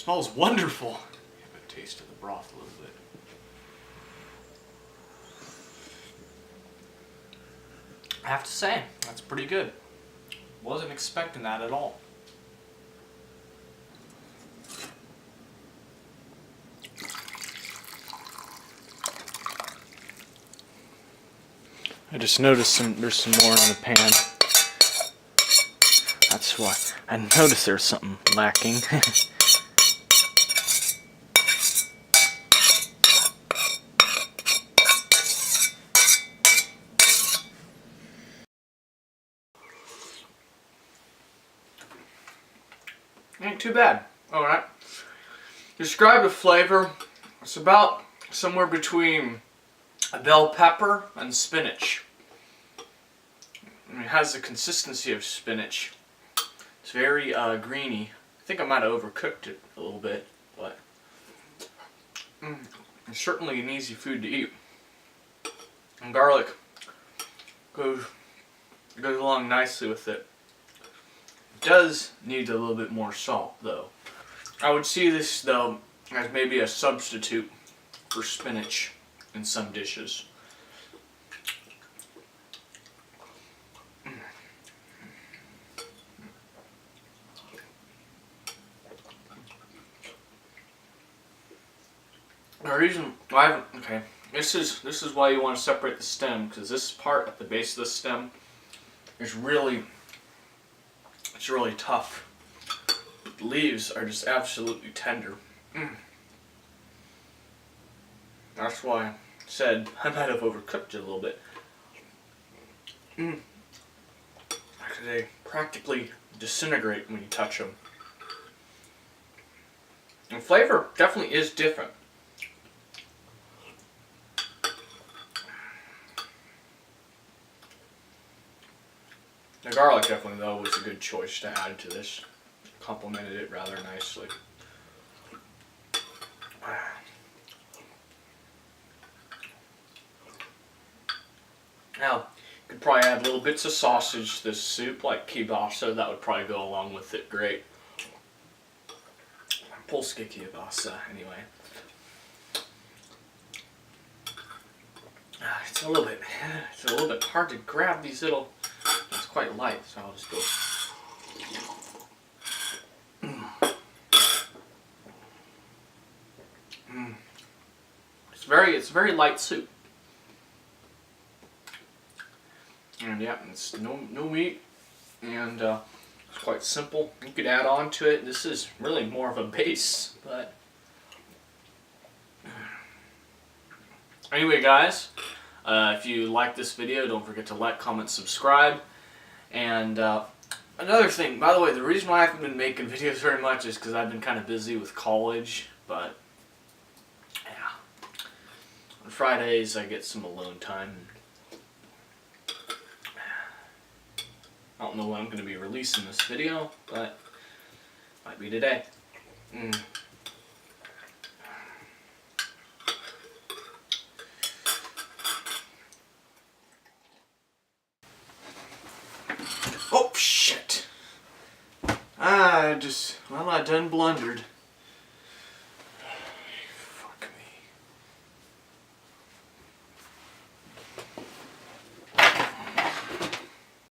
smells wonderful. Give a taste of the broth a little bit. I have to say, that's pretty good. Wasn't expecting that at all. I just noticed there's some more in the pan. That's why I noticed there's something lacking. Ain't too bad. Alright. Describe the flavor. It's about somewhere between a bell pepper and spinach. It has the consistency of spinach. It's very greeny. I think I might have overcooked it a little bit, but it's certainly an easy food to eat. And garlic goes along nicely with it. It does need a little bit more salt, though. I would see this, though, as maybe a substitute for spinach in some dishes. The reason why this is why you want to separate the stem, because this part at the base of the stem is really tough. But the leaves are just absolutely tender. That's why I said I might have overcooked it a little bit. They practically disintegrate when you touch them. And flavor definitely is different. The garlic definitely, though, was a good choice to add to this. Complemented it rather nicely. Now, you could probably add little bits of sausage to this soup, like kielbasa. That would probably go along with it great. Polska kielbasa, anyway. It's a little bit hard to grab these little. It's quite light, so I'll just go. It's very light soup. And yeah, it's no meat, and it's quite simple. You could add on to it. This is really more of a base, but anyway, guys, if you like this video, don't forget to like, comment, subscribe. And another thing, by the way, the reason why I haven't been making videos very much is because I've been kind of busy with college, but yeah, on Fridays I get some alone time. I don't know when I'm going to be releasing this video, but might be today. Oh, shit. I done blundered.